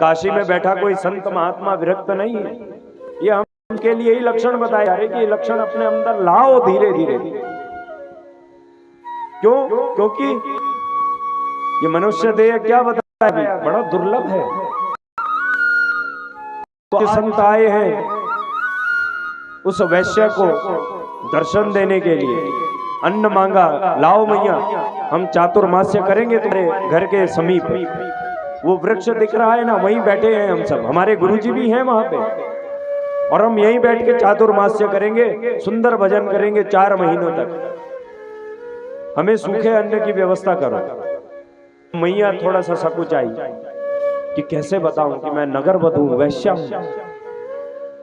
काशी में बैठा कोई संत महात्मा विरक्त नहीं है। ये हमके लिए ही लक्षण बताए जा रहे कि ये लक्षण अपने अंदर लाओ धीरे धीरे। क्यों? क्योंकि ये मनुष्य देह क्या बताया है, बड़ा दुर्लभ है। तो संत आए हैं उस वैश्य को दर्शन देने के लिए, अन्न मांगा, लाओ मैया हम चातुर्मास्य करेंगे तुम्हारे घर के समीप। वो वृक्ष दिख रहा है ना, वहीं बैठे हैं हम सब, हमारे गुरुजी भी हैं वहां पे, और हम यहीं बैठ के चातुर्मास्य करेंगे, सुंदर भजन करेंगे 4 महीनों तक। हमें सूखे अन्न की व्यवस्था करो। मैया थोड़ा सा सकुचाई कि कैसे बताऊं कि मैं नगर वधू वैश्या हूं।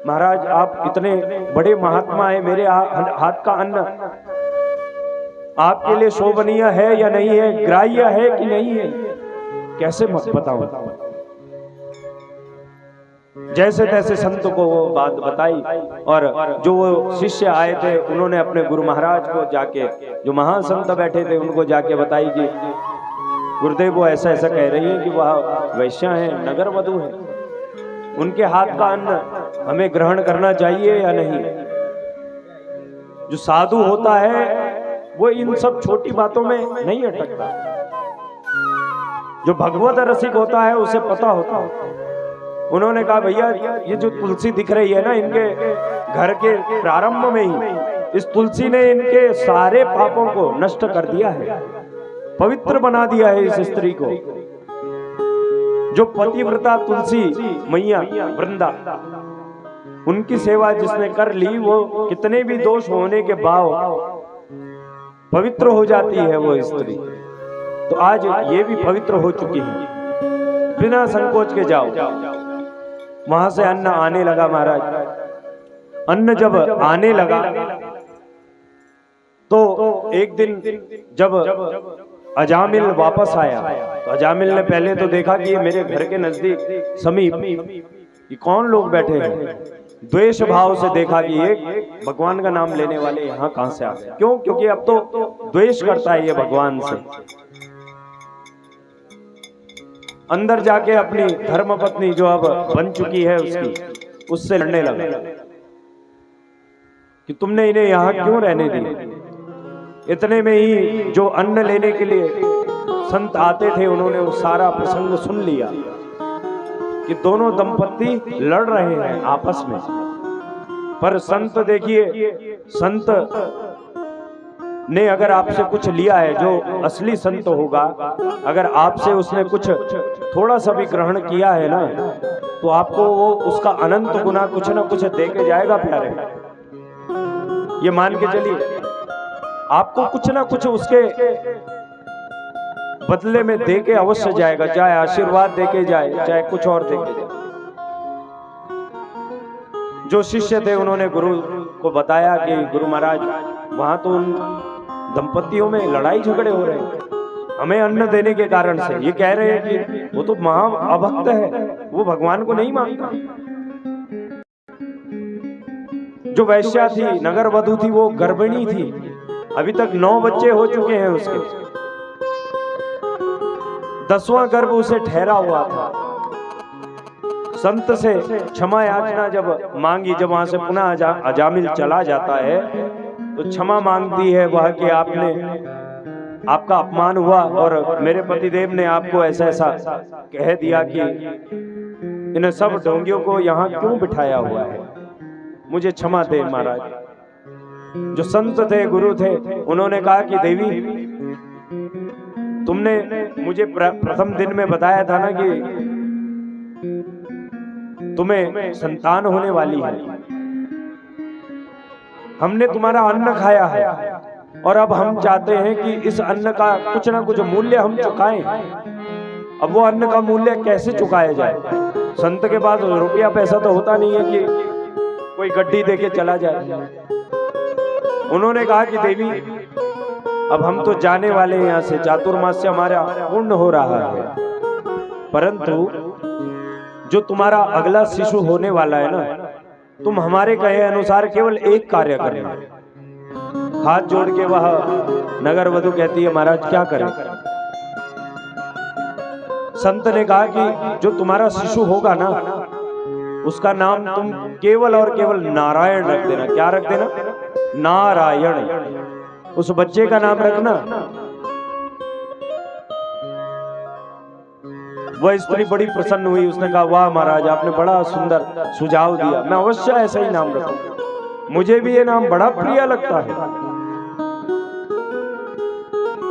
महाराज आप इतने बड़े महात्मा है, मेरे हाथ का अन्न आपके लिए शोभनीय है या नहीं है, ग्राह्य है कि नहीं है, कैसे मत बताऊं। जैसे तैसे संत को वो बात बताई, और जो वो शिष्य आए थे उन्होंने अपने गुरु महाराज को जाके, जो महान संत बैठे थे उनको जाके बताई कि गुरुदेव वो ऐसा ऐसा कह रही है कि वह वैश्या है, नगर वधू है, उनके हाथ का अन्न हमें ग्रहण करना चाहिए या नहीं। जो साधु होता है वो इन सब छोटी बातों में नहीं अटकता। जो भगवत रसिक होता है उसे पता होता है। उन्होंने कहा भैया ये जो तुलसी दिख रही है ना, इनके घर के प्रारंभ में ही इस तुलसी ने इनके सारे पापों को नष्ट कर दिया है, पवित्र बना दिया है इस स्त्री को। जो पतिव्रता तुलसी मैया वृंदा, उनकी सेवा जिसने कर ली, वो कितने भी दोष होने के बाद पवित्र हो जाती है वो स्त्री। तो आज ये भी पवित्र हो चुकी है। बिना संकोच के जाओ। वहां से अन्न आने लगा महाराज। अन्न जब आने लगा तो एक दिन जब अजामिल वापस आया तो अजामिल ने पहले तो देखा कि मेरे घर के नजदीक समीप ये कौन लोग बैठे हैं। द्वेष भाव से देखा कि एक भगवान का नाम लेने वाले यहाँ कहां से आ गए। क्यों? क्योंकि अब तो द्वेष करता है ये भगवान से। अंदर जाके अपनी धर्मपत्नी जो अब बन चुकी है उससे लड़ने लगा कि तुमने इन्हें यहाँ क्यों रहने दिया। इतने में ही जो अन्न लेने के लिए संत आते थे उन्होंने वो सारा प्रसंग सुन लिया कि दोनों दंपत्ति लड़ रहे हैं आपस में। पर संत देखिए, संत ने अगर आपसे कुछ लिया है, जो असली संत होगा, अगर आपसे उसने कुछ थोड़ा सा भी ग्रहण किया है ना, तो आपको वो उसका अनंत गुना कुछ ना कुछ दे के जाएगा प्यारे। ये मान के चलिए, आपको कुछ ना कुछ उसके बदले में दे के अवश्य जाएगा, चाहे आशीर्वाद दे के जाए, चाहे कुछ और दे के जाए। जो शिष्य थे उन्होंने गुरु को बताया कि गुरु महाराज वहां तो उन दंपतियों में लड़ाई झगड़े हो रहे हैं, हमें अन्न देने के कारण से। ये कह रहे हैं कि वो तो महा अभक्त है, वो भगवान को नहीं मानता। जो वैश्या थी, नगर वधू थी, वो गर्भिणी थी, अभी तक 9 बच्चे हो चुके हैं उसके, 10वां गर्भ उसे ठहरा हुआ था। संत से क्षमा याचना जब मांगी, जब वहां से पुनः अजामिल चला जाता है तो क्षमा मांगती है वह कि आपका अपमान हुआ और मेरे पतिदेव ने आपको ऐसा ऐसा कह दिया कि इन सब ढोंगियों को यहाँ क्यों बिठाया हुआ है, मुझे क्षमा दे महाराज। जो संत थे, गुरु थे, उन्होंने कहा कि देवी तुमने मुझे प्रथम दिन में बताया था ना कि तुम्हें संतान होने वाली है, हमने तुम्हारा अन्न खाया है और अब हम चाहते हैं कि इस अन्न का कुछ ना कुछ मूल्य हम चुकाएं। अब वो अन्न का मूल्य कैसे चुकाया जाए? संत के पास रुपया पैसा तो होता नहीं है कि कोई गड्डी देके चला जाए। उन्होंने कहा कि देवी अब हम तो जाने वाले हैं यहाँ से, चातुर्मास्य हमारा पूर्ण हो रहा है, परंतु जो तुम्हारा अगला शिशु होने वाला है ना, तुम हमारे कहे अनुसार केवल एक कार्य करना। हाथ जोड़ के वह नगर वधू कहती है महाराज क्या करें? संत ने कहा कि जो तुम्हारा शिशु होगा ना, उसका नाम तुम केवल और केवल नारायण रख देना। क्या रख देना? नारायण। उस बच्चे का नाम रखना। वह स्त्री बड़ी प्रसन्न हुई, उसने कहा वाह महाराज, आपने बड़ा सुंदर सुझाव दिया, मैं अवश्य ऐसा ही नाम रखूंगा, मुझे भी ये नाम बड़ा प्रिय लगता है।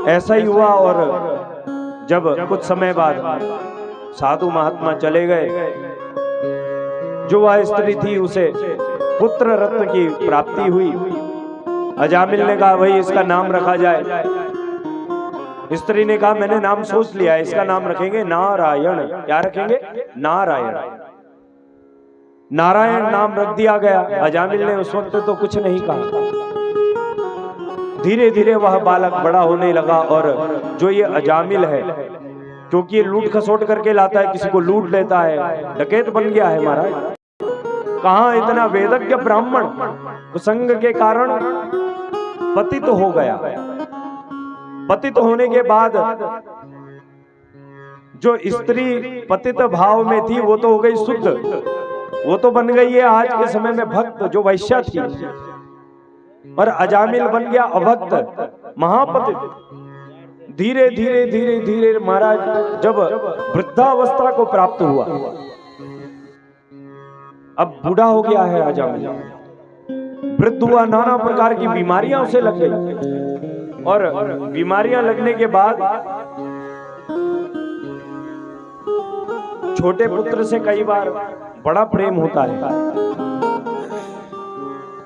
ऐसा ही हुआ। और जब कुछ समय बाद साधु महात्मा चले गए, जो वह स्त्री थी उसे पुत्र रत्न की प्राप्ति हुई। अजामिल ने कहा भाई इसका नाम रखा जाए। स्त्री ने कहा मैंने नाम सोच लिया, इसका नाम रखेंगे नारायण। क्या रखेंगे? नारायण। नारायण नाम रख दिया गया। अजामिल ने उस वक्त तो कुछ नहीं कहा। धीरे धीरे वह बालक बड़ा होने लगा और जो ये अजामिल है, क्योंकि ये लूट खसोट करके लाता है, किसी को लूट लेता है, डकैत बन गया है महाराज। कहां इतना वेदज्ञ ब्राह्मण कुसंग के कारण पतित हो गया। पतित होने के बाद जो स्त्री पतित भाव में थी वो तो हो गई शुद्ध, वो तो बन गई है आज के समय में भक्त, जो वैश्या थी। और अजामिल बन गया अभक्त, महापतित। धीरे धीरे धीरे धीरे महाराज जब वृद्धावस्था को प्राप्त हुआ, अब बूढ़ा हो गया है अजामिल, वृद्ध हुआ, नाना प्रकार की बीमारियां उसे लग गई। और बीमारियां लगने के बाद छोटे पुत्र से कई बार बड़ा प्रेम होता है।